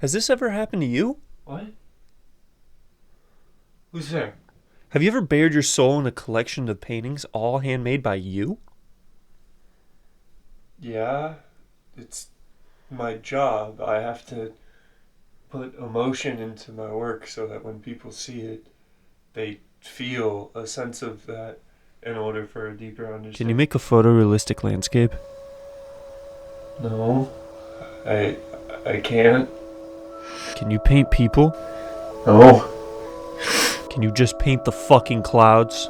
Has this ever happened to you? What? Who's there? Have you ever bared your soul in a collection of paintings all handmade by you? Yeah, it's my job. I have to put emotion into my work so that when people see it, they feel a sense of that in order for a deeper understanding. Can you make a photorealistic landscape? No, I I can't. Can you paint people? No. Can you just paint the fucking clouds?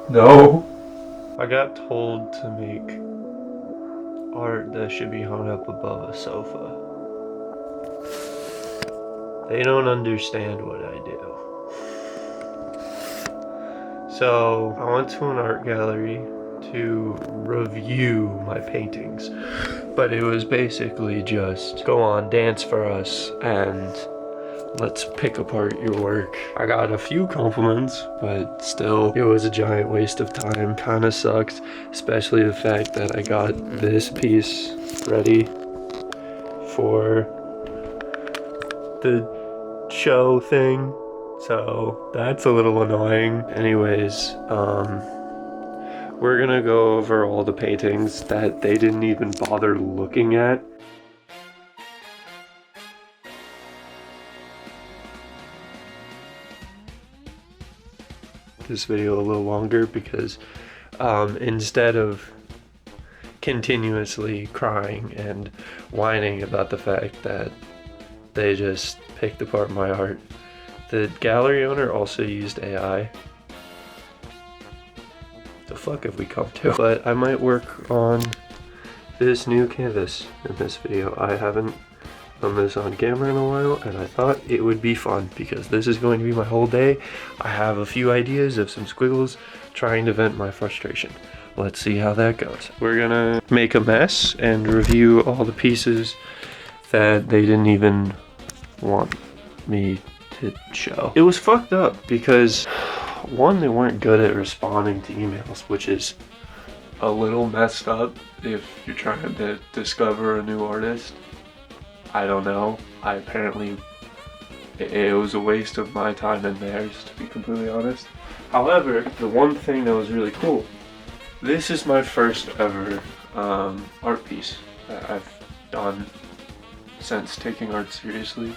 No. I got told to make art that should be hung up above a sofa. They don't understand what I do. So I went to an art gallery to review my paintings, but it was basically just go on, dance for us, and let's pick apart your work. I got a few compliments, but still, it was a giant waste of time. Kinda sucked, especially the fact that I got this piece ready for the show thing. So that's a little annoying. Anyways, we're gonna go over all the paintings that they didn't even bother looking at. This video a little longer because instead of continuously crying and whining about the fact that they just picked apart my art, the gallery owner also used AI. The fuck have we come to? But I might work on this new canvas in this video. I haven't done this on camera in a while, and I thought it would be fun because this is going to be my whole day. I have a few ideas of some squiggles trying to vent my frustration. Let's see how that goes. We're gonna make a mess and review all the pieces that they didn't even want me to show. It was fucked up because one, they weren't good at responding to emails, which is a little messed up if you're trying to discover a new artist. I don't know. It was a waste of my time and theirs, to be completely honest. However, the one thing that was really cool, this is my first ever art piece that I've done since taking art seriously.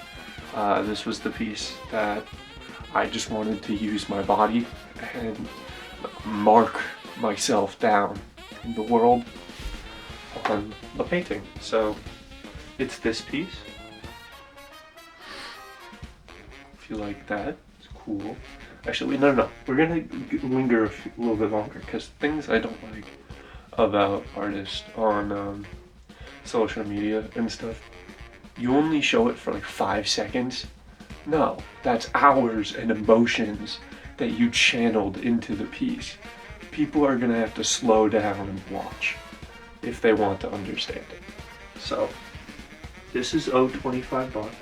This was the piece that I just wanted to use my body and mark myself down in the world on a painting. So it's this piece. If you like that, it's cool. Actually, no. We're gonna linger a little bit longer because things I don't like about artists on social media and stuff, you only show it for like 5 seconds. No, that's hours and emotions that you channeled into the piece. People are gonna have to slow down and watch if they want to understand it. So this is 25 bucks.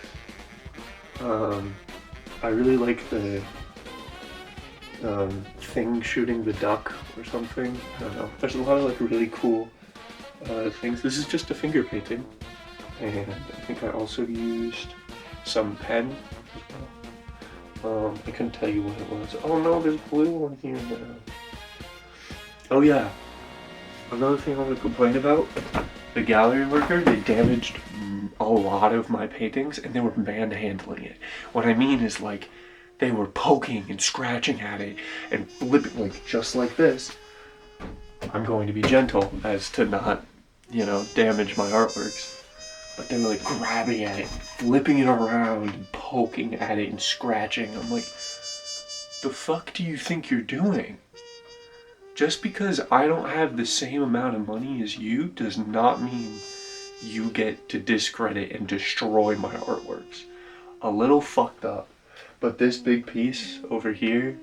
I really like the thing shooting the duck or something. I don't know. There's a lot of like really cool things. This is just a finger painting, and I think I also used some pen as well. I couldn't tell you what it was. Oh no, there's blue one here now. Oh yeah. Another thing I want to complain about, the gallery worker, they damaged a lot of my paintings and they were manhandling it. What I mean is like, they were poking and scratching at it and flipping, like just like this. I'm going to be gentle as to not, damage my artworks. But they were like grabbing at it, flipping it around, and poking at it and scratching. I'm like, the fuck do you think you're doing? Just because I don't have the same amount of money as you does not mean you get to discredit and destroy my artworks. A little fucked up. But this big piece over here,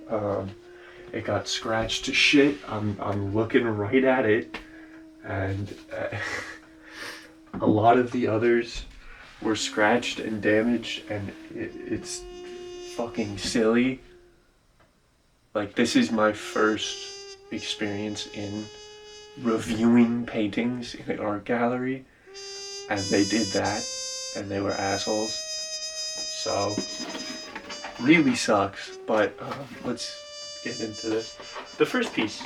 it got scratched to shit. I'm looking right at it, and a lot of the others were scratched and damaged, and it's fucking silly. Like, this is my first experience in reviewing paintings in an art gallery, and they did that, and they were assholes. So, really sucks, but let's get into this. The first piece.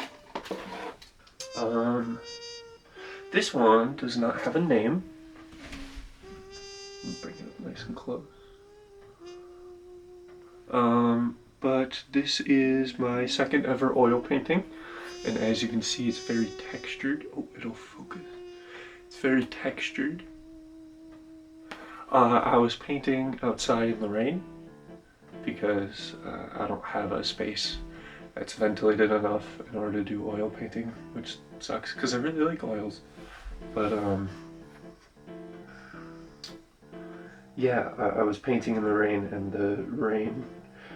This one does not have a name. Let me bring it up nice and close. But this is my second ever oil painting, and as you can see, it's very textured. Oh, it'll focus. It's very textured. I was painting outside in the rain because I don't have a space that's ventilated enough in order to do oil painting, which sucks because I really like oils. But yeah, I was painting in the rain, and the rain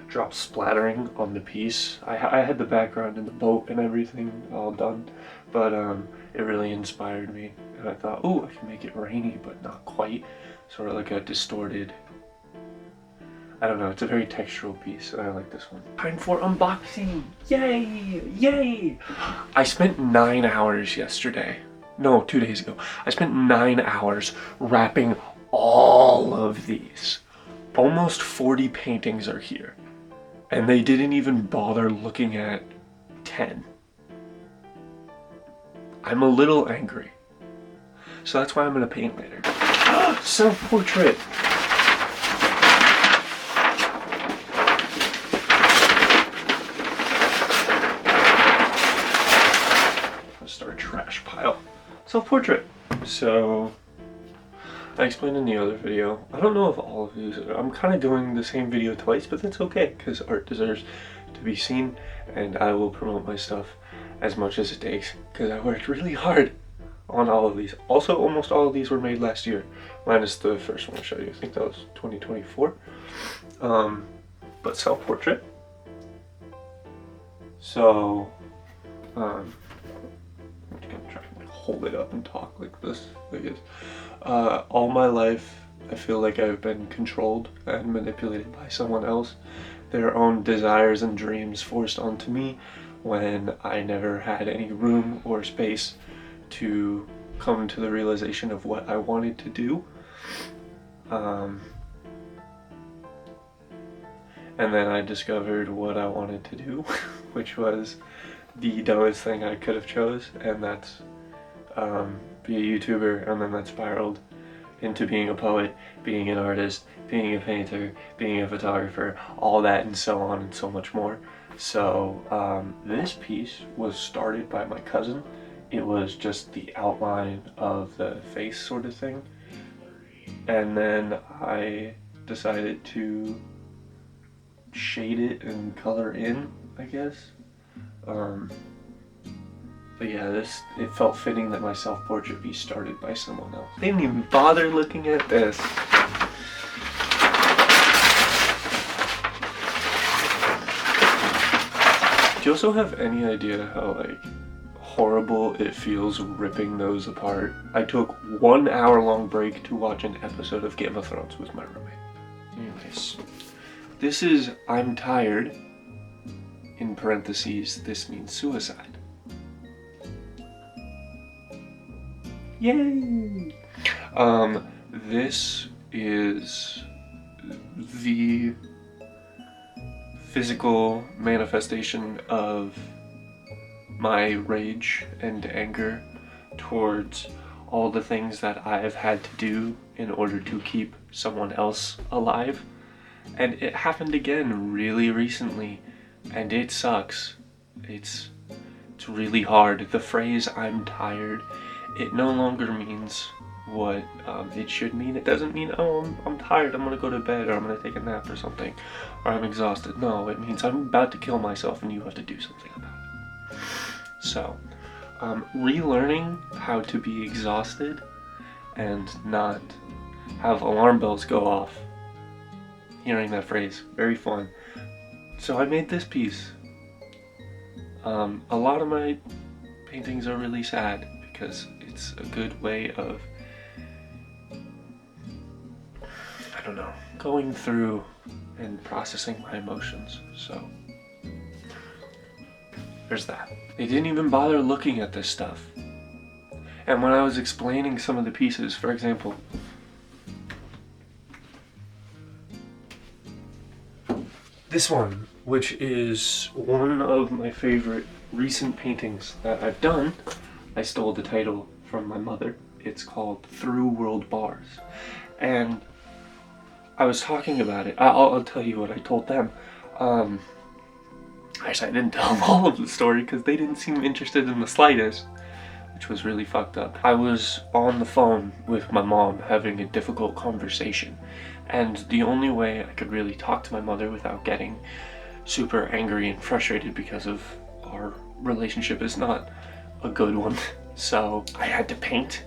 dropped splattering on the piece. I had the background and the boat and everything all done, but it really inspired me, and I thought, oh, I can make it rainy, but not quite. Sort of like a distorted, I don't know, it's a very textural piece, and I like this one. Time for unboxing! Yay! Yay! I spent 9 hours yesterday. No, 2 days ago. I spent 9 hours wrapping all of these. Almost 40 paintings are here, and they didn't even bother looking at 10. I'm a little angry. So that's why I'm gonna paint later. Self-portrait! Let's start a trash pile. Self-portrait. So, I explained in the other video, I don't know if all of these, I'm kind of doing the same video twice, but that's okay, because art deserves to be seen, and I will promote my stuff as much as it takes, because I worked really hard on all of these. Also, almost all of these were made last year, minus the first one I showed you. I think that was 2024. But self-portrait. So, I'm gonna try and hold it up and talk like this, I guess. All my life, I feel like I've been controlled and manipulated by someone else. Their own desires and dreams forced onto me when I never had any room or space to come to the realization of what I wanted to do. And then I discovered what I wanted to do, which was the dumbest thing I could have chose, and that's be a YouTuber, and then that spiraled into being a poet, being an artist, being a painter, being a photographer, all that and so on and so much more. So this piece was started by my cousin. It was just the outline of the face sort of thing, and then I decided to shade it and color in, I guess. But yeah, it felt fitting that my self-portrait be started by someone else. They didn't even bother looking at this. Do you also have any idea how, like, horrible it feels ripping those apart? I took 1 hour-long break to watch an episode of Game of Thrones with my roommate. Anyways, this is I'm tired. In parentheses, this means suicide. Yay! This is the physical manifestation of my rage and anger towards all the things that I have had to do in order to keep someone else alive. And it happened again really recently, and it sucks. It's really hard. The phrase I'm tired, it no longer means what it should mean. It doesn't mean, oh, I'm tired, I'm gonna go to bed, or I'm gonna take a nap or something, or I'm exhausted. No, it means I'm about to kill myself and you have to do something about it. So, relearning how to be exhausted and not have alarm bells go off. Hearing that phrase, very fun. So I made this piece. A lot of my paintings are really sad because it's a good way of, I don't know, going through and processing my emotions. So there's that. They didn't even bother looking at this stuff. And when I was explaining some of the pieces, for example, this one, which is one of my favorite recent paintings that I've done, I stole the title from my mother. It's called Through World Bars. And I was talking about it. I'll tell you what I told them. Actually, I didn't tell them all of the story because they didn't seem interested in the slightest, which was really fucked up. I was on the phone with my mom having a difficult conversation, and the only way I could really talk to my mother without getting super angry and frustrated because of our relationship is not a good one. So I had to paint,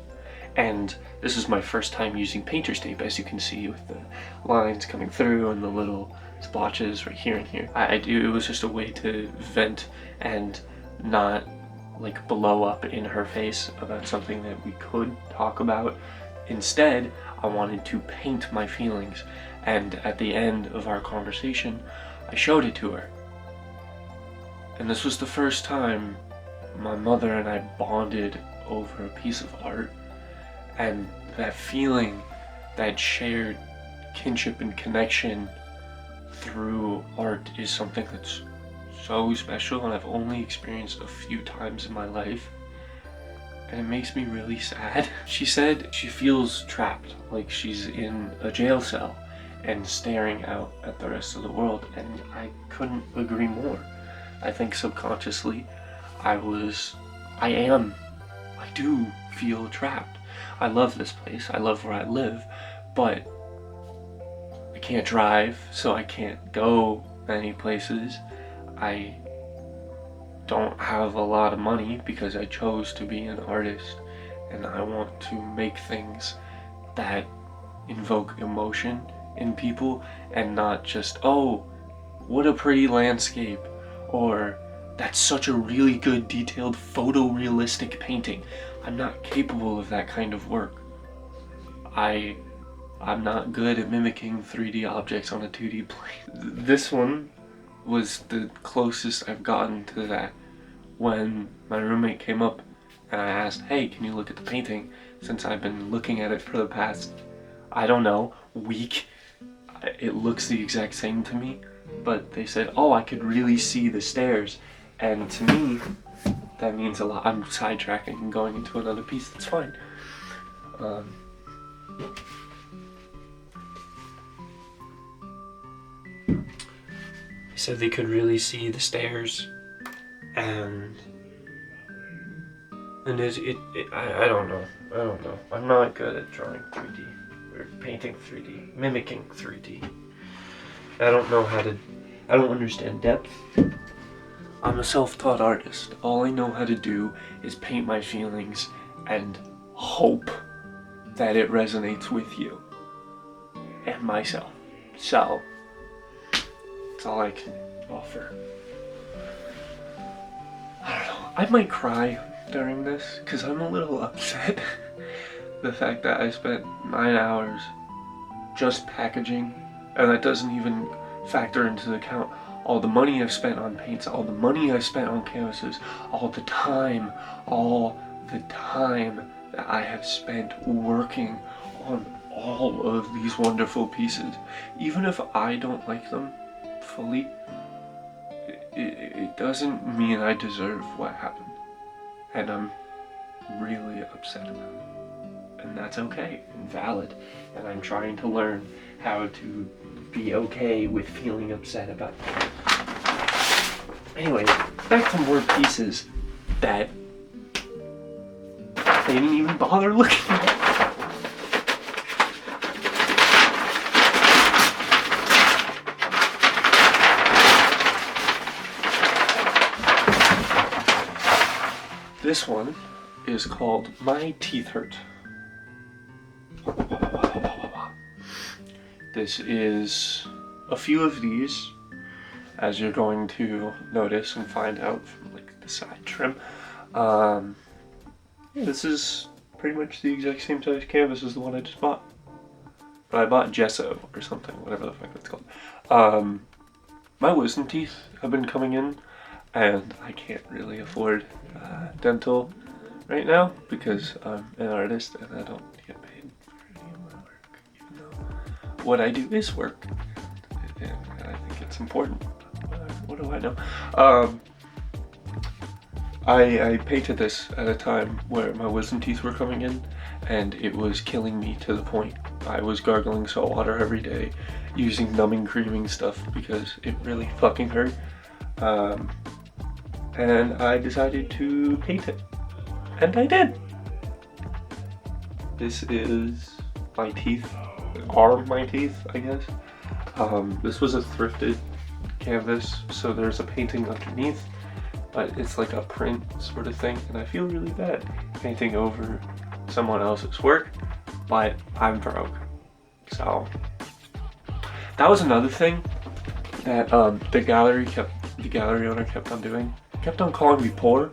and this is my first time using painter's tape, as you can see with the lines coming through and the little splotches right here and here. It was just a way to vent and not like blow up in her face about something that we could talk about. Instead, I wanted to paint my feelings, and at the end of our conversation, I showed it to her. And this was the first time my mother and I bonded over a piece of art, and that feeling, that shared kinship and connection through art is something that's so special, and I've only experienced a few times in my life, and it makes me really sad. She said she feels trapped, like she's in a jail cell and staring out at the rest of the world, and I couldn't agree more. I think subconsciously I do feel trapped. I love this place, I love where I live, but I can't drive, so I can't go many places. I don't have a lot of money because I chose to be an artist, and I want to make things that invoke emotion in people and not just, oh, what a pretty landscape, or that's such a really good detailed photorealistic painting. I'm not capable of that kind of work. I'm not good at mimicking 3D objects on a 2D plane. This one was the closest I've gotten to that when my roommate came up and I asked, hey, can you look at the painting, since I've been looking at it for the past, I don't know, week. It looks the exact same to me, but they said, oh, I could really see the stairs, and to me that means a lot. I'm sidetracking and going into another piece. That's fine. They said they could really see the stairs, and I don't know. I'm not good at drawing 3D or painting 3D, mimicking 3D. I don't understand depth. I'm a self-taught artist. All I know how to do is paint my feelings and hope that it resonates with you and myself. So, that's all I can offer. I don't know. I might cry during this because I'm a little upset. The fact that I spent 9 hours just packaging, and that doesn't even factor into the account all the money I've spent on paints, all the money I've spent on canvases, all the time that I have spent working on all of these wonderful pieces. Even if I don't like them fully, it doesn't mean I deserve what happened. And I'm really upset about it. And that's okay and valid. And I'm trying to learn how to be okay with feeling upset about it. Anyway, back to more pieces that they didn't even bother looking at. This one is called My Teeth Hurt. This is a few of these, as you're going to notice and find out from like the side trim. This is pretty much the exact same size canvas as the one I just bought. But I bought gesso or something, whatever the fuck that's called. My wisdom teeth have been coming in, and I can't really afford dental right now because I'm an artist and I don't get paid for any of my work, even though what I do is work, and I think it's important. What do I know? I painted this at a time where my wisdom teeth were coming in, and it was killing me to the point I was gargling salt water every day, using numbing creaming stuff because it really fucking hurt. And I decided to paint it. And I did! This is my teeth, are my teeth, I guess. This was a thrifted canvas, so there's a painting underneath, but it's like a print sort of thing, and I feel really bad painting over someone else's work, but I'm broke. So, that was another thing that the gallery owner kept on doing. Kept on calling me poor,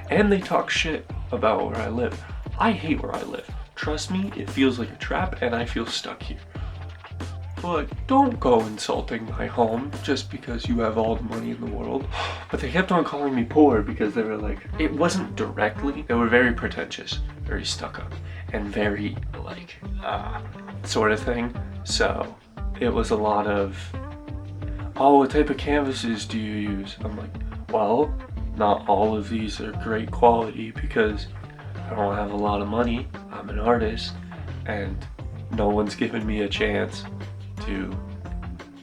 and they talk shit about where I live. I hate where I live. Trust me, it feels like a trap, and I feel stuck here. But don't go insulting my home just because you have all the money in the world. But they kept on calling me poor because they were like, it wasn't directly, they were very pretentious, very stuck up, and very like, sort of thing. So it was a lot of, oh, what type of canvases do you use? I'm like, well, not all of these are great quality because I don't have a lot of money. I'm an artist and no one's given me a chance to,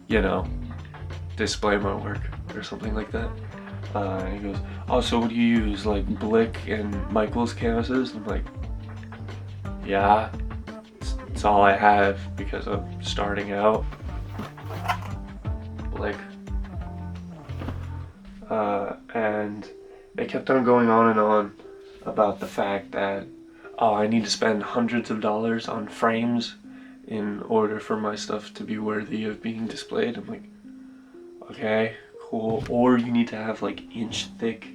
you know, display my work or something like that. And he goes, oh, so what do you use, like Blick and Michaels canvases? I'm like, yeah, it's all I have because I'm starting out. Blick. And they kept on going on and on about the fact that, oh, I need to spend hundreds of dollars on frames in order for my stuff to be worthy of being displayed. I'm like, okay, cool. Or you need to have like inch thick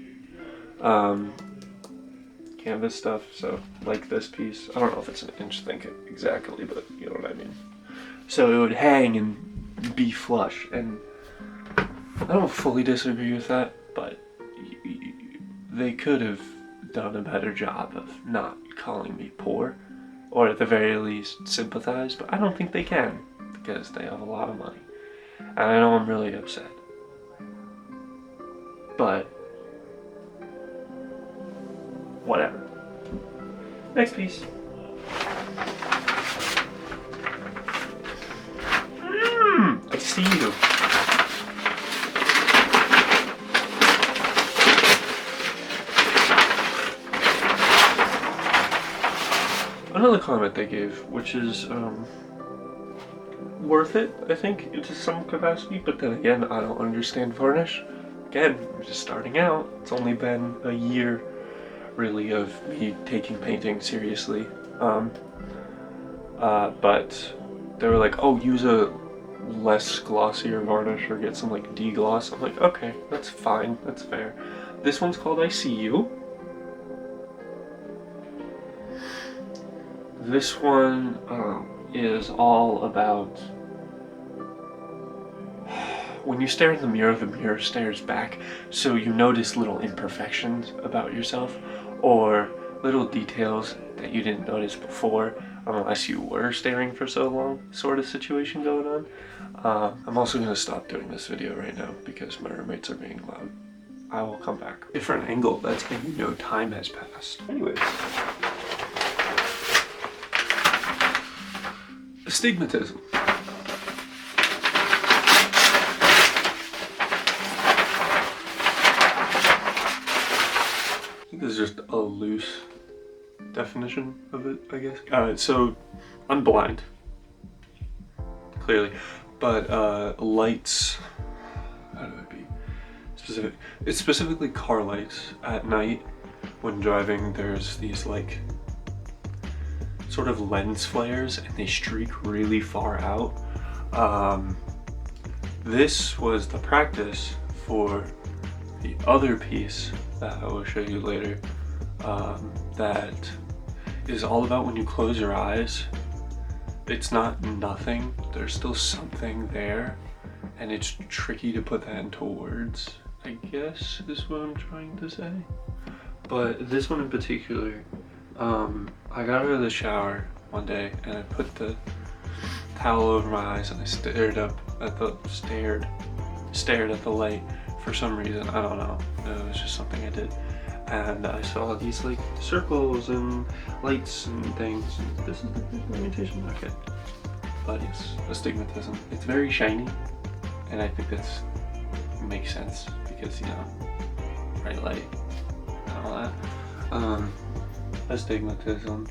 canvas stuff. So like this piece, I don't know if it's an inch thick exactly, but you know what I mean. So it would hang and be flush, and I don't fully disagree with that, but they could have done a better job of not calling me poor, or at the very least sympathize, but I don't think they can because they have a lot of money, and I know I'm really upset. But whatever. Next piece. I see you. Another comment they gave, which is worth it, I think, to some capacity, but then again, I don't understand varnish. Again, I'm just starting out. It's only been a year, really, of me taking painting seriously. But they were like, oh, use a less glossier varnish or get some like degloss. I'm like, okay, that's fine, that's fair. This one's called I See You. This one is all about when you stare in the mirror stares back, so you notice little imperfections about yourself or little details that you didn't notice before unless you were staring for so long, sort of situation going on. I'm also going to stop doing this video right now because my roommates are being loud. I will come back. Different angle, that's how you know time has passed. Anyways. Astigmatism. I think this is just a loose definition of it, I guess. So I'm blind, clearly, but lights, how do I be specific? It's specifically car lights at night when driving. There's these like sort of lens flares and they streak really far out. This was the practice for the other piece that I will show you later, that is all about when you close your eyes, it's not nothing, there's still something there, and it's tricky to put that into words, I guess is what I'm trying to say. But this one in particular, I got out of the shower one day and I put the towel over my eyes and I stared at the light for some reason. I don't know. It was just something I did. And I saw these like circles and lights and things. And this is the pigmentation. Okay. But it's astigmatism. It's very shiny. And I think that's makes sense because, you know, bright light and all that. Astigmatism.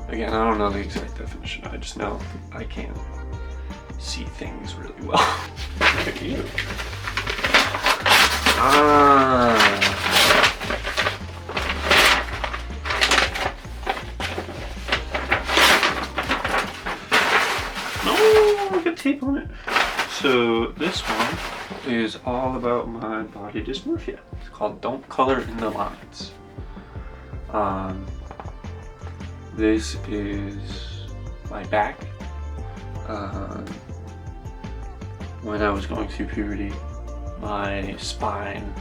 Again, I don't know the exact definition. I just know I can't see things really well. Look at you. No, I got tape on it. So this one is all about my body dysmorphia. It's called Don't Color in the Lines. This is my back. When I was going through puberty, my spine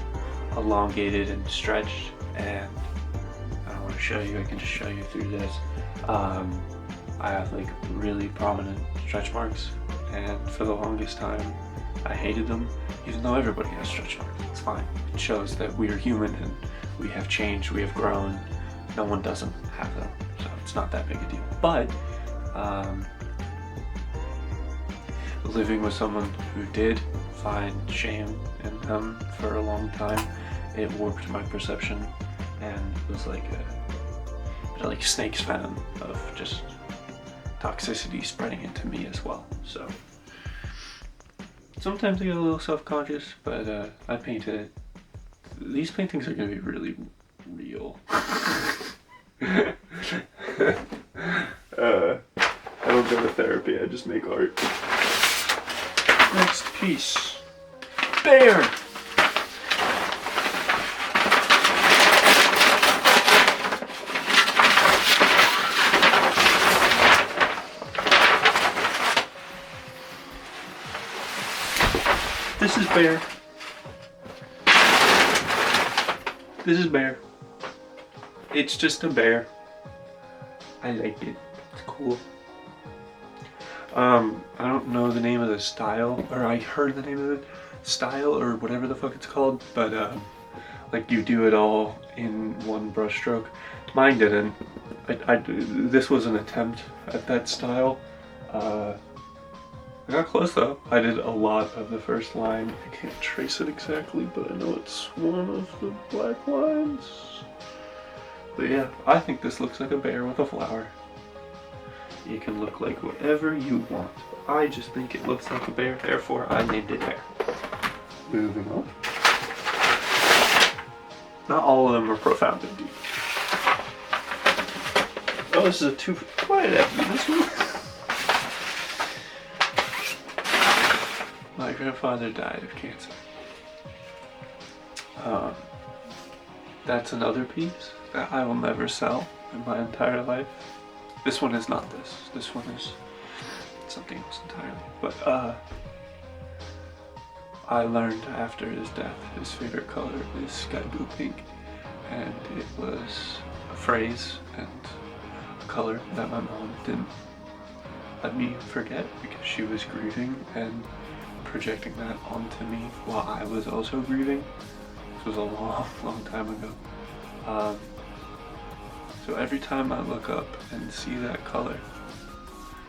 elongated and stretched, and I don't want to show you, I can just show you through this. I have like really prominent stretch marks, and for the longest time I hated them, even though everybody has stretch marks. It's fine. It shows that we are human and we have changed, we have grown. No one doesn't have them, so it's not that big a deal. But living with someone who did find shame in them for a long time, it warped my perception, and it was like a bit like snake's venom of just toxicity spreading into me as well. So sometimes I get a little self-conscious, but I painted it. These paintings are gonna be really real. I don't go to therapy, I just make art. Next piece. Bear! This is Bear. This is Bear. It's just a bear. I like it. It's cool. I don't know the name of the style, or I heard the name of the style, or whatever the fuck it's called, but like you do it all in one brush stroke. Mine didn't. This was an attempt at that style. I got close though. I did a lot of the first line. I can't trace it exactly, but I know it's one of the black lines. But yeah, I think this looks like a bear with a flower. It can look like whatever you want. I just think it looks like a bear, therefore I named it Bear. Moving on. Not all of them are profound and deep. Oh, this is a two. Why did I have to do this one? My grandfather died of cancer. That's another piece that I will never sell in my entire life. This one is not this. This one is something else entirely. But I learned after his death his favorite color is sky blue pink, and it was a phrase and a color that my mom didn't let me forget because she was grieving and projecting that onto me while I was also grieving. This was a long, long time ago. So every time I look up and see that color,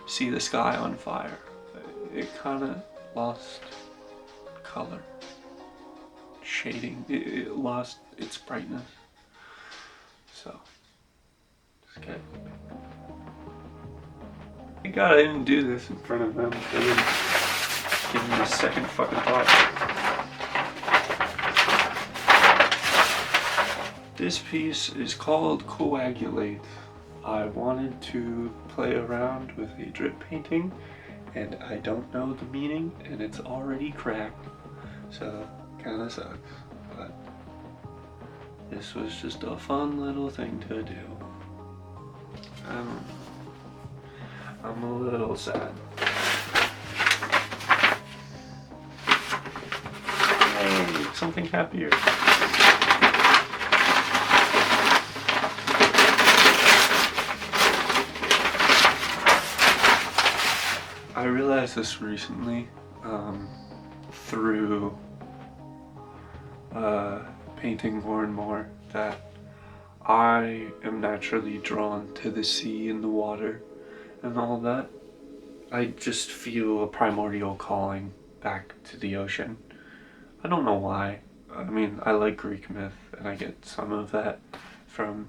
see the sky on fire, it kind of lost color, shading, it lost its brightness. So, just kidding. Thank God I didn't do this in front of them. They didn't give me a second fucking thought. This piece is called Coagulate. I wanted to play around with a drip painting, and I don't know the meaning, and it's already cracked, so kinda sucks, but this was just a fun little thing to do. I'm a little sad. Hey. something happier. I realized this recently through painting more and more that I am naturally drawn to the sea and the water and all that. I just feel a primordial calling back to the ocean. I don't know why. I mean, I like Greek myth and I get some of that from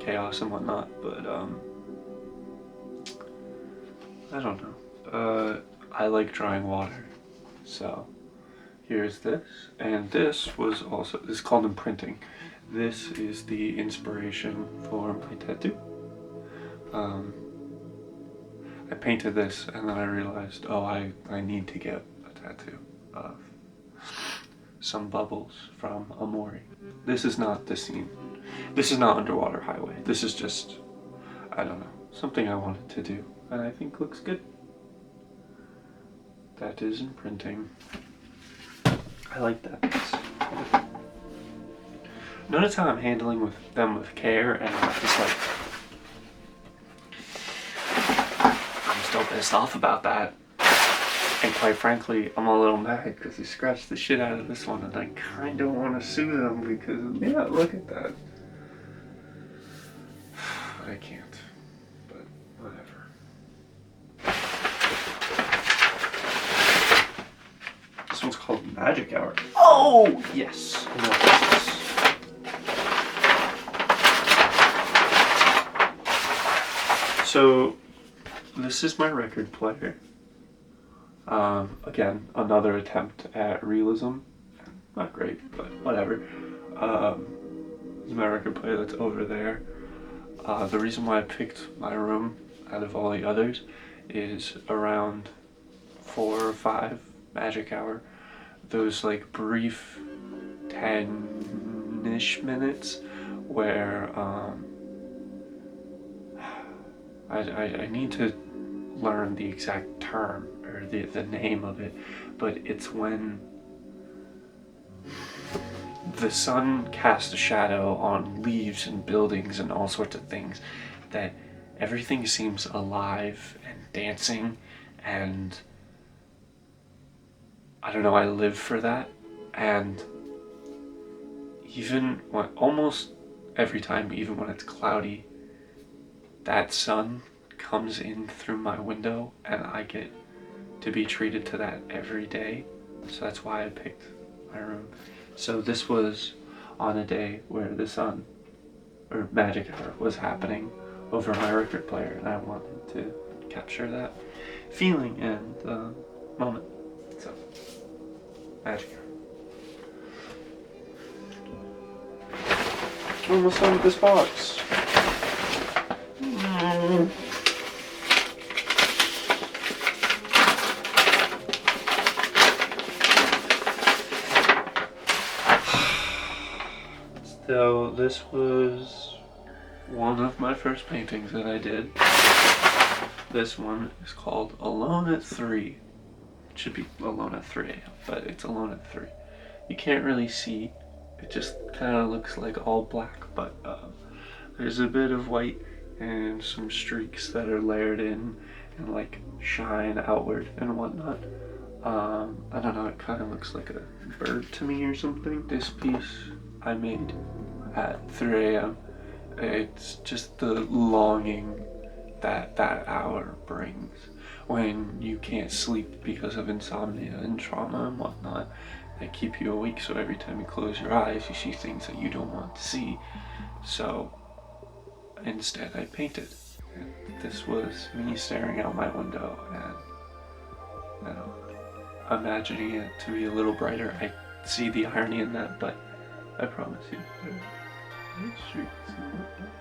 chaos and whatnot, but I don't know. I like drawing water, so here's this, and this is called imprinting. This is the inspiration for my tattoo. I painted this and then I realized, oh, I need to get a tattoo of some bubbles from Amori. This is not the scene. This is not Underwater Highway. This is just, I don't know, something I wanted to do and I think looks good. That is imprinting. I like that. Notice how I'm handling them with care and not just like, I'm still pissed off about that. And quite frankly, I'm a little mad because he scratched the shit out of this one and I kind of want to sue them because, yeah, look at that. But I can't. But whatever. This one's called Magic Hour. Oh, yes. So, this is my record player. Again, another attempt at realism. Not great, but whatever. This is my record player that's over there. The reason why I picked my room out of all the others is around 4 or 5 Magic Hour. Those like brief 10-ish minutes where I need to learn the exact term or the name of it, but it's when the sun casts a shadow on leaves and buildings and all sorts of things that everything seems alive and dancing, and I don't know, I live for that. And even when, almost every time, even when it's cloudy, that sun comes in through my window and I get to be treated to that every day. So that's why I picked my room. So this was on a day where the sun, or Magic Hour, was happening over my record player, and I wanted to capture that feeling and moment. So, Magic Hour. Almost done with this box. So this was one of my first paintings that I did. This one is called Alone at 3. It should be Alone at 3 a.m., but it's Alone at 3. You can't really see. It just kind of looks like all black, but there's a bit of white and some streaks that are layered in and like shine outward and whatnot. I don't know, it kind of looks like a bird to me or something. This piece I made at 3 a.m. It's just the longing that that hour brings when you can't sleep because of insomnia and trauma and whatnot that keep you awake, so every time you close your eyes you see things that you don't want to see. So instead I painted. And this was me staring out my window and imagining it to be a little brighter. I see the irony in that, but I promise you, there's streaks and whatnot.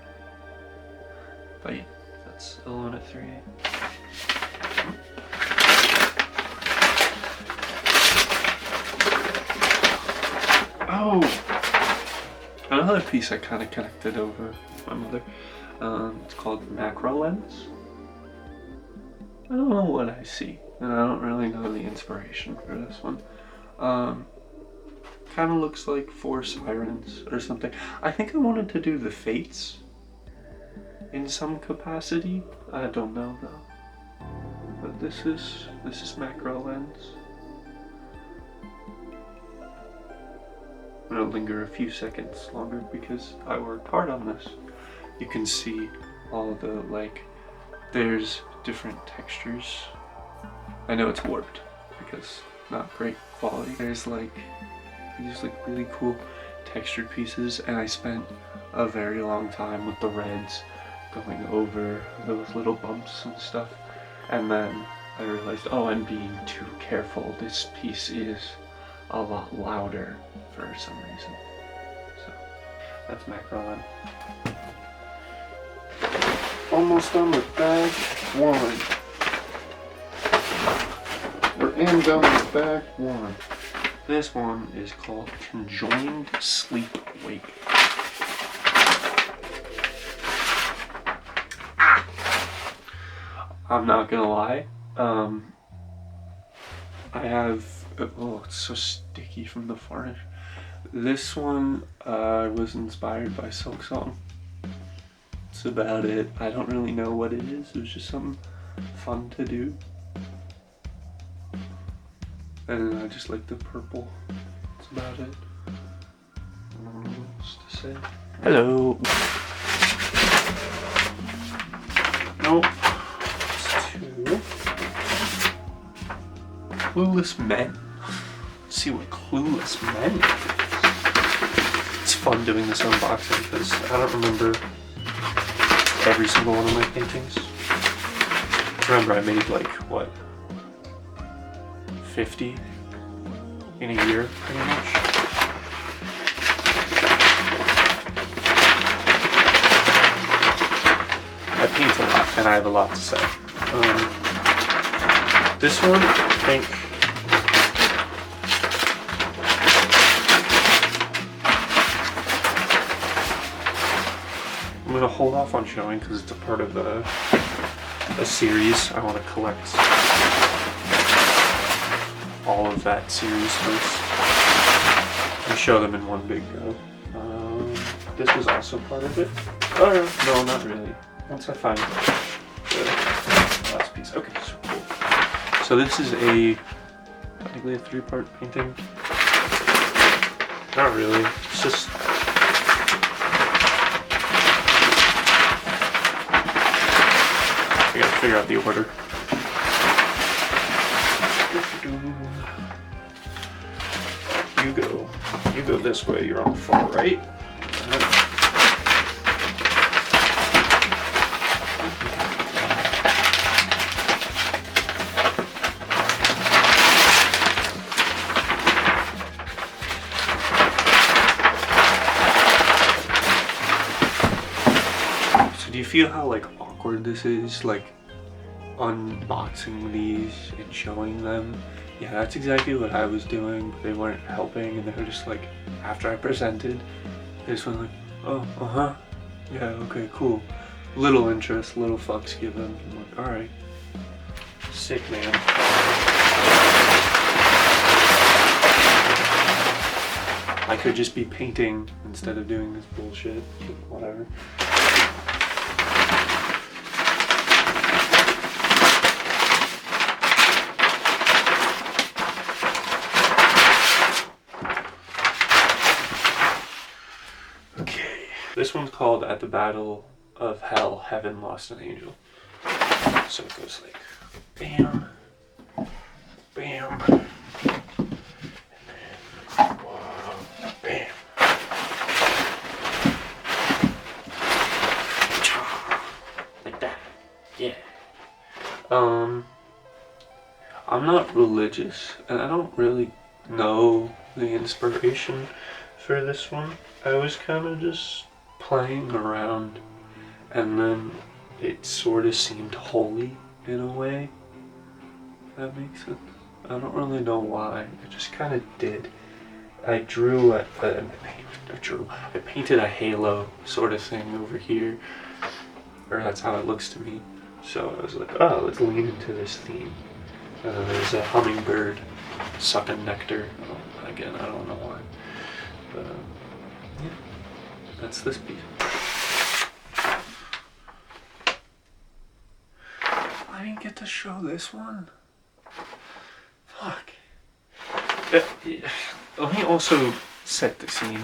But yeah, that's Alone at 3 a.m. Oh! Another piece I kind of connected over with my mother. It's called Macro Lens. I don't know what I see, and I don't really know the inspiration for this one. kind of looks like 4 sirens or something. I think I wanted to do the Fates in some capacity. I don't know though. But this is macro lens. I'm gonna linger a few seconds longer because I worked hard on this. You can see all the, like, there's different textures. I know it's warped because not great quality. There's like these like really cool textured pieces, and I spent a very long time with the reds going over those little bumps and stuff. And then I realized, oh, I'm being too careful. This piece is a lot louder for some reason. So that's macro lens. Almost done with bag 1. We're done with bag 1. This one is called Conjoined Sleep Wake. I'm not gonna lie. I have, oh, it's so sticky from the varnish. This one was inspired by Silk Song. That's about it. I don't really know what it is. It was just something fun to do. And I just like the purple. That's about it. I don't know what else to say. Hello. Nope. It's 2. Clueless Men. Let's see what Clueless Men is. It's fun doing this unboxing because I don't remember every single one of my paintings. Remember, I made like, what, 50 in a year, pretty much. I paint a lot, and I have a lot to say. This one, I think, I'm gonna hold off on showing because it's a part of a series. I want to collect all of that series first and show them in one big go. This was also part of it. Oh, no, not really. Once I find the last piece. Okay, so cool. So this is technically a 3-part painting. Not really. It's just I gotta figure out the order. You go this way, you're on the far right. So do you feel how like awkward this is, like unboxing these and showing them? Yeah, that's exactly what I was doing, but they weren't helping, and they were just like, after I presented, they just went like, oh, uh-huh, yeah, okay, cool. Little interest, little fucks given. I'm like, alright. Sick, man. I could just be painting instead of doing this bullshit, whatever. This one's called At the Battle of Hell, Heaven Lost an Angel. So it goes like, bam, bam, and then, whoa, bam, like that, yeah. I'm not religious, and I don't really know the inspiration for this one. I was kind of just playing around, and then it sort of seemed holy in a way, if that makes sense. I don't really know why, it just kind of did. I painted a halo sort of thing over here, or that's how it looks to me. So I was like, oh, let's lean into this theme. And then there's a hummingbird sucking nectar. Again, I don't know why. Yeah, that's this piece. I didn't get to show this one. Fuck. Let me also set the scene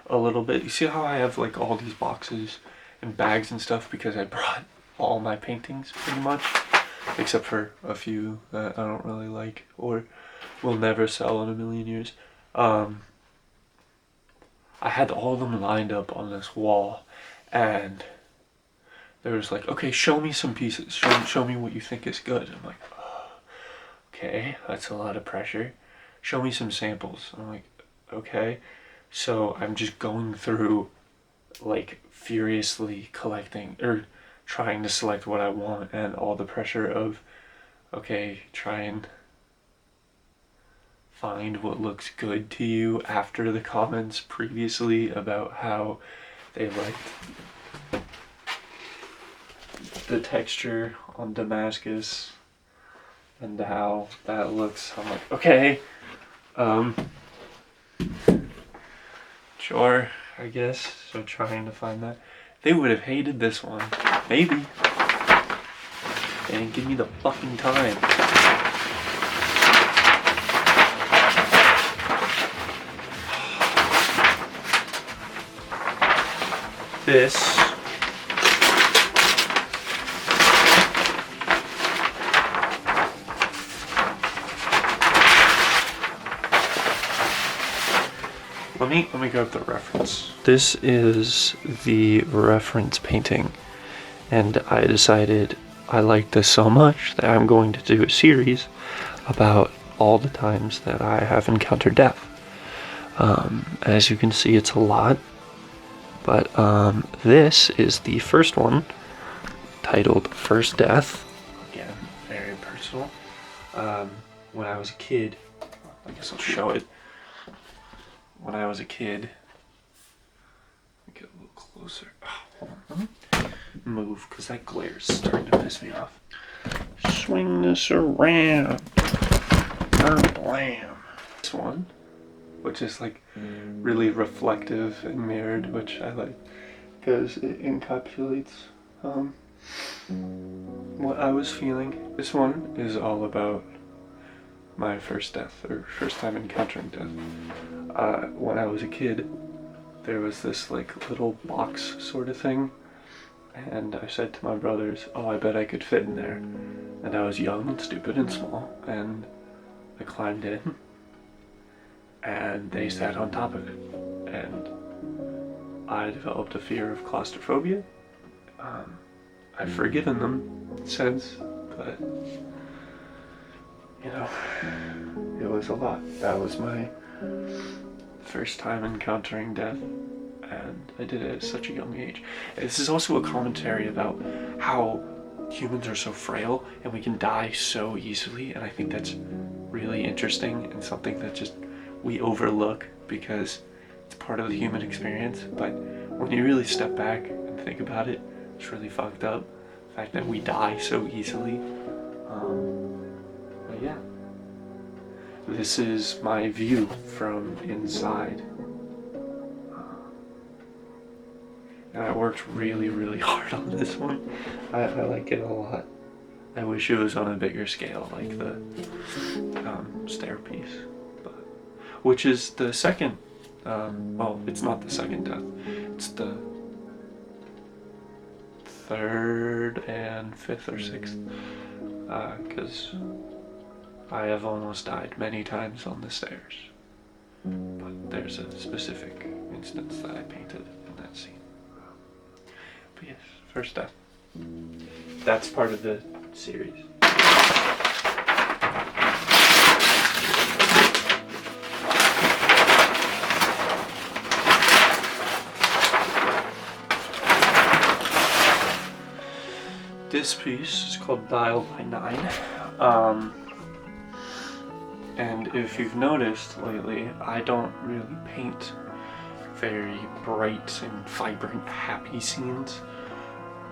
a little bit. You see how I have like all these boxes and bags and stuff because I brought all my paintings pretty much, except for a few that I don't really like or will never sell in a million years. I had all of them lined up on this wall, and they was like, okay, show me some pieces. Show me what you think is good. I'm like, oh, okay, that's a lot of pressure. Show me some samples. I'm like, okay. So I'm just going through, like, furiously collecting, or trying to select what I want, and all the pressure of, okay, try and find what looks good to you after the comments previously about how they liked the texture on Damascus and how that looks. I'm like, okay, sure, I guess. So trying to find that. They would have hated this one. Maybe. They didn't give me the fucking time. This let me grab the reference. This is the reference painting, and I decided I like this so much that I'm going to do a series about all the times that I have encountered death. As you can see, it's a lot, but this is the first one, titled First Death. Again, very personal. When I was a kid, I guess I'll show it. When I was a kid, let me get a little closer. Oh, hold on. Let me move, because that glare is starting to piss me off. Swing this around. Blam. This one, which is like really reflective and mirrored, which I like, because it encapsulates what I was feeling. This one is all about my first death, or first time encountering death. When I was a kid, there was this like little box sort of thing, and I said to my brothers, oh, I bet I could fit in there. And I was young and stupid and small, and I climbed in, and they sat on top of it, and I developed a fear of claustrophobia. I've forgiven them since, but you know, it was a lot. That was my first time encountering death, and I did it at such a young age. And this is also a commentary about how humans are so frail and we can die so easily, and I think that's really interesting and something that just we overlook because it's part of the human experience. But when you really step back and think about it, it's really fucked up, the fact that we die so easily. But yeah, this is my view from inside. And I worked really, really hard on this one. I like it a lot. I wish it was on a bigger scale, like the stair piece, but which is the second. Well, it's not the second death. It's the third and fifth or sixth, because I have almost died many times on the stairs. But there's a specific instance that I painted in that scene. But yes, first death. That's part of the series. This piece is called Dial by 9. And if you've noticed lately, I don't really paint very bright and vibrant, happy scenes.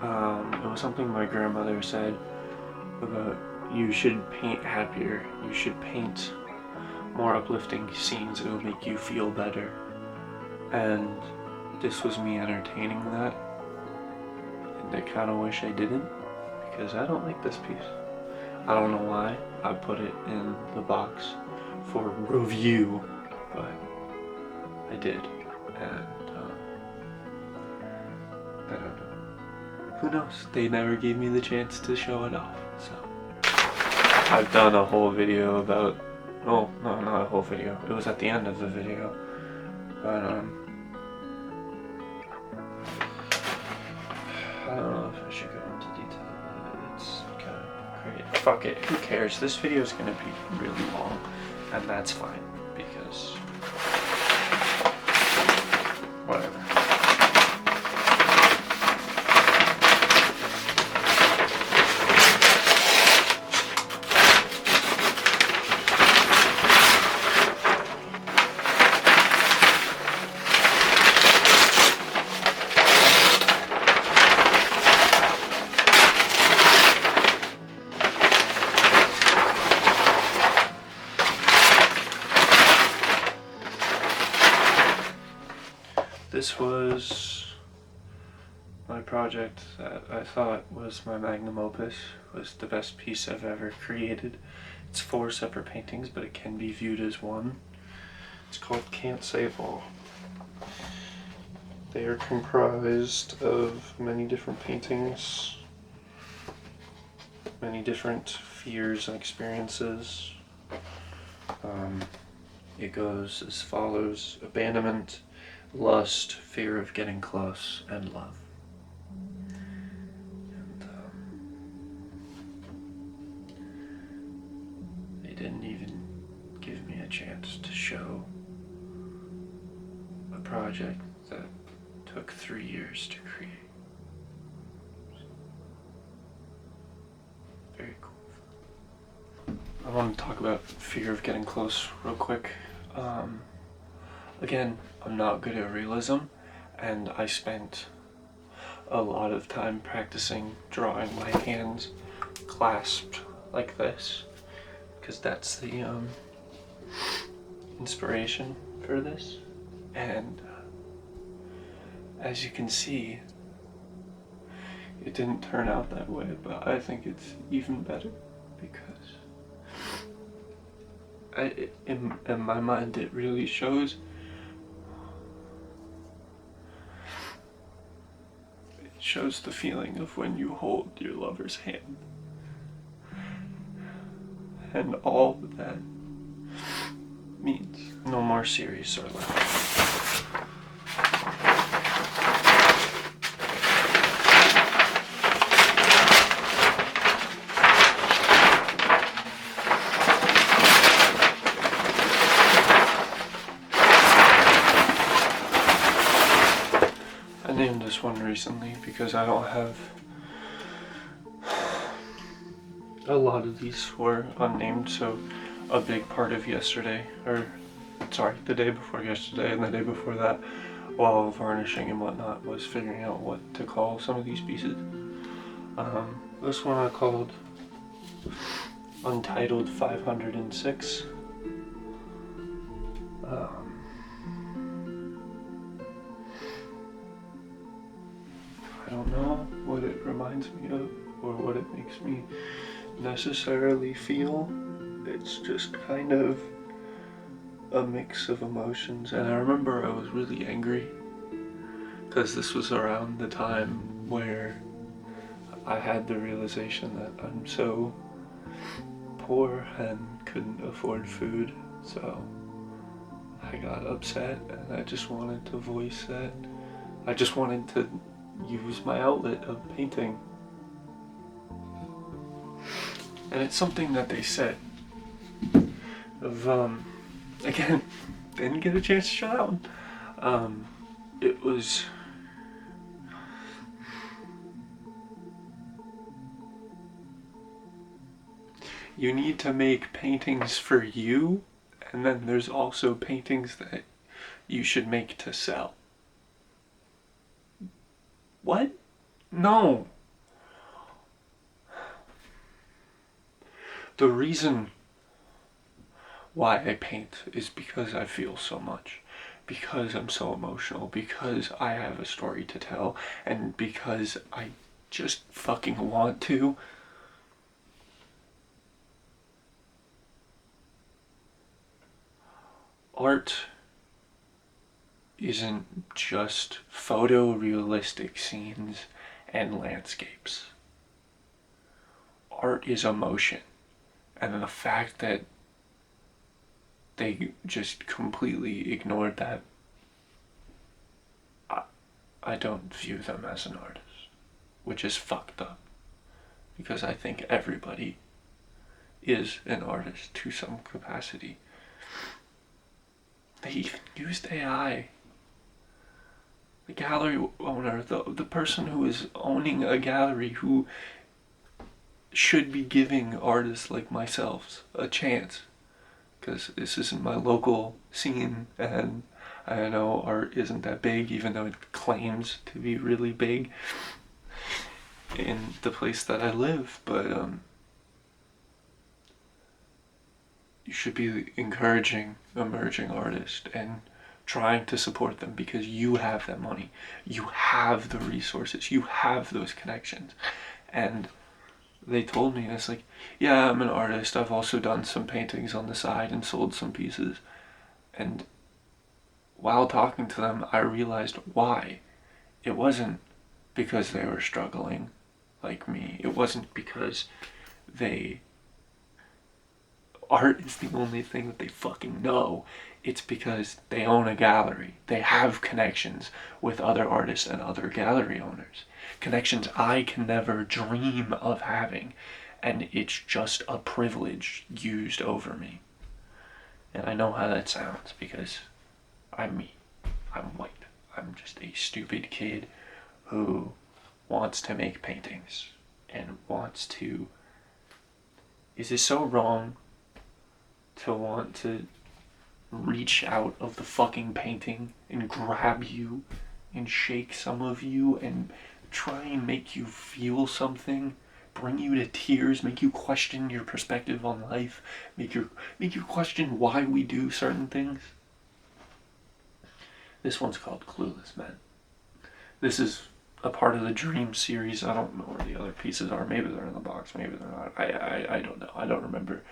It was something my grandmother said about you should paint happier, you should paint more uplifting scenes, it will make you feel better. And this was me entertaining that. And I kind of wish I didn't, because I don't like this piece. I don't know why I put it in the box for review, but I did. And I don't know. Who knows? They never gave me the chance to show it off. So I've done a whole video about, well, no, not a whole video. It was at the end of the video. But I don't know if I should go into detail. It's kind of crazy. Fuck it. Who cares? This video is gonna be really long, and that's fine because whatever. This was my project that I thought was my magnum opus, was the best piece I've ever created. It's 4 separate paintings, but it can be viewed as one. It's called Can't Save All. They are comprised of many different paintings, many different fears and experiences. It goes as follows: abandonment, lust, fear of getting close, and love. And they didn't even give me a chance to show a project that took 3 years to create. Very cool. I want to talk about fear of getting close real quick. Again, I'm not good at realism, and I spent a lot of time practicing drawing my hands clasped like this, because that's the inspiration for this. And as you can see, it didn't turn out that way, but I think it's even better because in my mind it really shows. Shows the feeling of when you hold your lover's hand and all that means. No more series or left. I named this one recently because I don't have a lot of these were unnamed, so a big part of yesterday, or sorry, the day before yesterday and the day before that, while varnishing and whatnot, was figuring out what to call some of these pieces. This one I called Untitled 506. I don't know what it reminds me of or what it makes me necessarily feel. It's just kind of a mix of emotions. And I remember I was really angry because this was around the time where I had the realization that I'm so poor and couldn't afford food. So I got upset and I just wanted to voice that. I just wanted to use my outlet of painting. And it's something that they said of, again, didn't get a chance to show that one. It was, you need to make paintings for you, and then there's also paintings that you should make to sell. What? No. The reason why I paint is because I feel so much. because I'm so emotional, because I have a story to tell, and because I just fucking want to. Art isn't just photorealistic scenes and landscapes. Art is emotion. And the fact that they just completely ignored that, I don't view them as an artist, which is fucked up. Because I think everybody is an artist to some capacity. They even used AI. The gallery owner, the person who is owning a gallery, who should be giving artists like myself a chance, because this isn't my local scene, and I know art isn't that big, even though it claims to be really big in the place that I live, but you should be encouraging emerging artists and trying to support them, because you have that money, you have the resources, you have those connections. And they told me, it's like, yeah, I'm an artist, I've also done some paintings on the side and sold some pieces. And while talking to them, I realized why. It wasn't because they were struggling like me. It wasn't because art is the only thing that they fucking know. It's because they own a gallery. They have connections with other artists and other gallery owners. Connections I can never dream of having. And it's just a privilege used over me. And I know how that sounds, because I'm me. I'm white. I'm just a stupid kid who wants to make paintings and wants to... Is it so wrong to want to reach out of the fucking painting and grab you and shake some of you and try and make you feel something, bring you to tears, make you question your perspective on life, make you question why we do certain things? This one's called Clueless Men. This is a part of the Dream series. I don't know where the other pieces are. Maybe they're in the box, maybe they're not. I don't know. I don't remember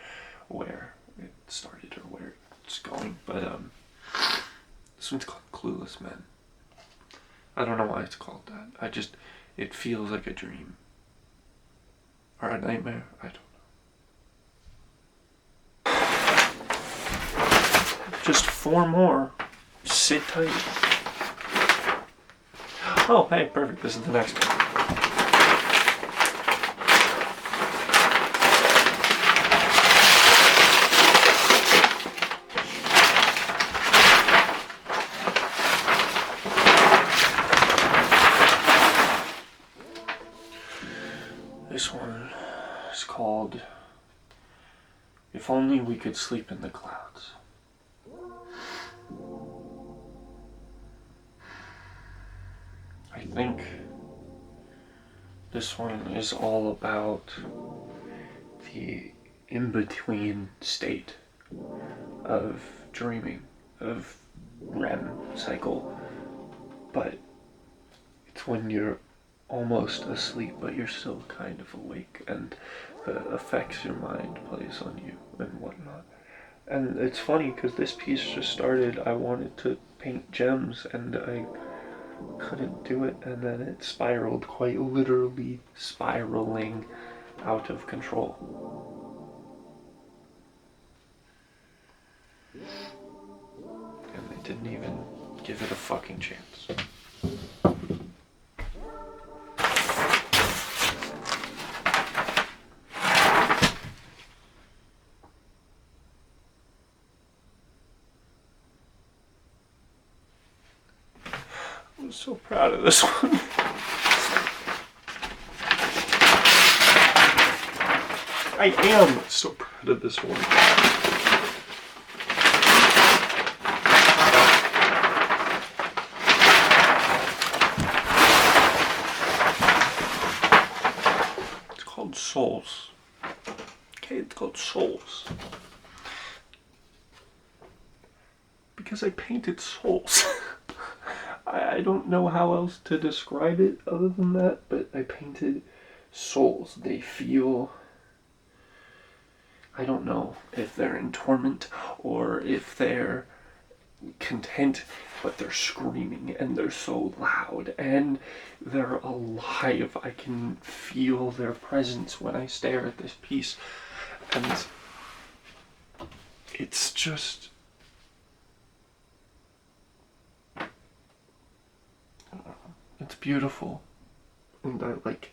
where it started or where it's going. But this one's called Clueless Men. I don't know why it's called that. It feels like a dream. Or a nightmare. I don't know. Just 4 more. Sit tight. Oh, hey, perfect. This is the next one. This one is called If Only We Could Sleep in the Clouds. I think this one is all about the in-between state of dreaming, of REM cycle, but it's when you're almost asleep but you're still kind of awake, and the effects your mind plays on you and whatnot. And it's funny because this piece just started, I wanted to paint gems and I couldn't do it, and then it spiraled, quite literally spiraling out of control. And they didn't even give it a fucking chance. I'm so proud of this one. I am so proud of this one. It's called Souls. Okay, it's called Souls. because I painted souls. I don't know how else to describe it other than that, but I painted souls. They feel, I don't know if they're in torment or if they're content, but they're screaming and they're so loud and they're alive. I can feel their presence when I stare at this piece, and it's just, it's beautiful, and I like.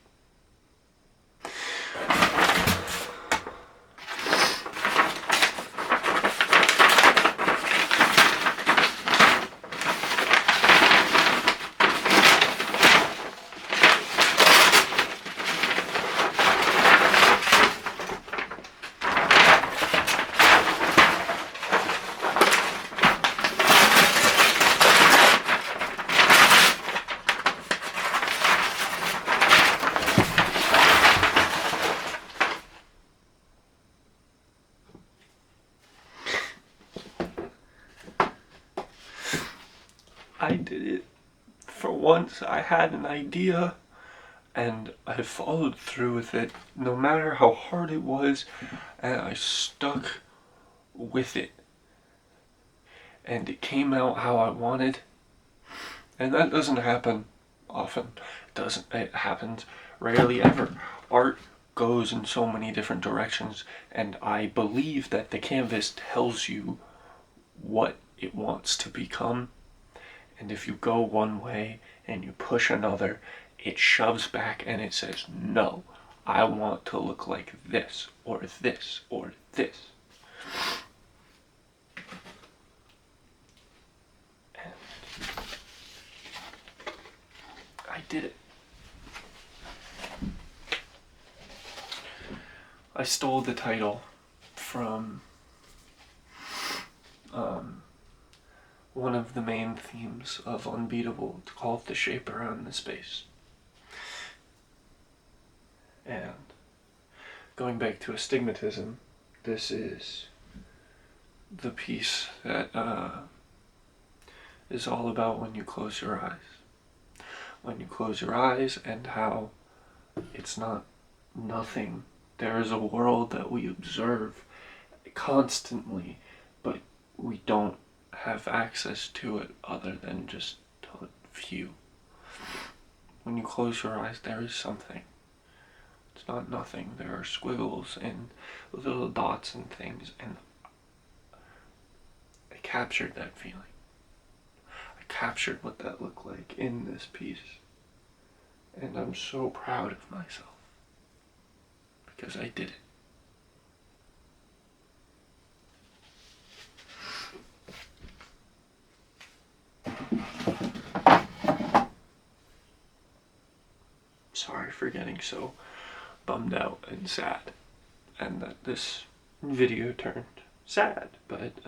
I did it. For once, I had an idea, and I followed through with it, no matter how hard it was, and I stuck with it. And it came out how I wanted, and that doesn't happen often. It happens rarely ever. Art goes in so many different directions, and I believe that the canvas tells you what it wants to become. And if you go one way and you push another, it shoves back and it says, no, I want to look like this, or this, or this. And I did it. I stole the title from one of the main themes of Unbeatable. It's called The Shape Around the Space. And going back to astigmatism, this is the piece that is all about when you close your eyes. When you close your eyes and how it's not nothing. There is a world that we observe constantly, but we don't have access to it other than just a few. When you close your eyes, there is something. It's not nothing. There are squiggles and little dots and things, and I captured that feeling. I captured what that looked like in this piece, and I'm so proud of myself because I did it. Sorry for getting so bummed out and sad, and that this video turned sad, but it's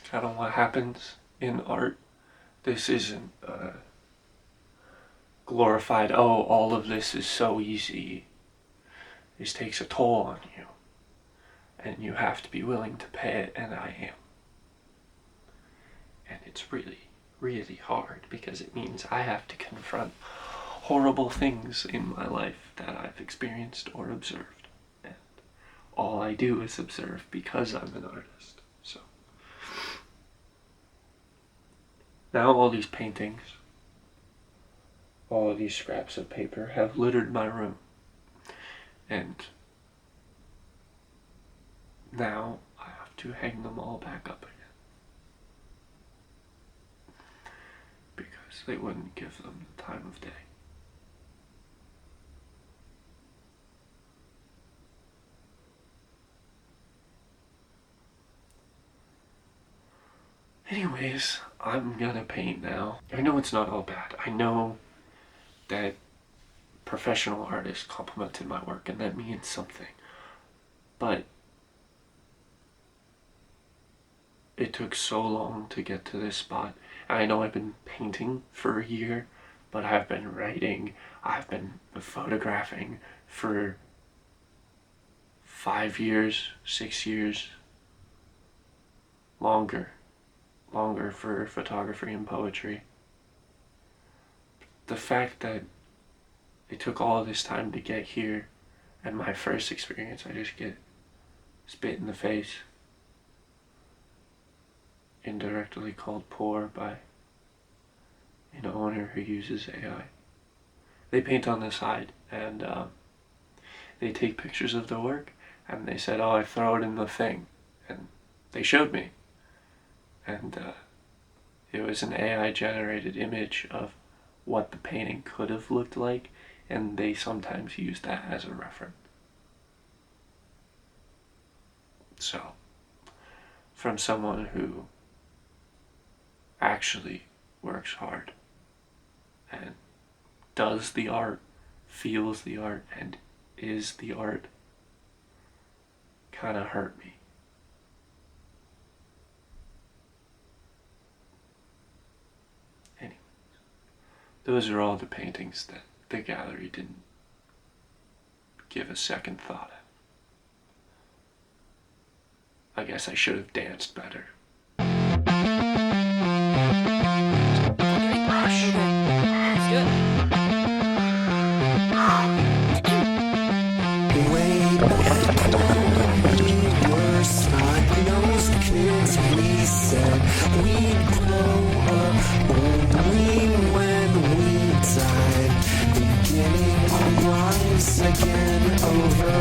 kind of what happens in art. This isn't glorified, oh, all of this is so easy. This takes a toll on you, and you have to be willing to pay it, and I am. And it's really, really hard because it means I have to confront horrible things in my life that I've experienced or observed. And all I do is observe because I'm an artist. So now all these paintings, all of these scraps of paper have littered my room. And now I have to hang them all back up again. Because they wouldn't give them the time of day. Anyways, I'm gonna paint now. I know it's not all bad. I know that professional artists complimented my work and that means something. But it took so long to get to this spot. I know I've been painting for a year, but I've been writing, I've been photographing for 5 years, 6 years. longer for photography and poetry. The fact that it took all this time to get here, and my first experience, I just get spit in the face, indirectly called poor by an owner who uses AI. They paint on the side, and they take pictures of the work, and they said, oh, I throw it in the thing, and they showed me, and it was an AI generated image of what the painting could have looked like, and they sometimes use that as a reference. So, from someone who actually works hard and does the art, feels the art, and is the art, kind of hurt me. Anyway, those are all the paintings that the gallery didn't give a second thought at. I guess I should have danced better. Rush. Let's do it. Snot-nosed kids, we said we'd grow up only when we died. Beginning our lives again over.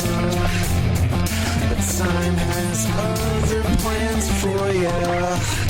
But time has other plans for you.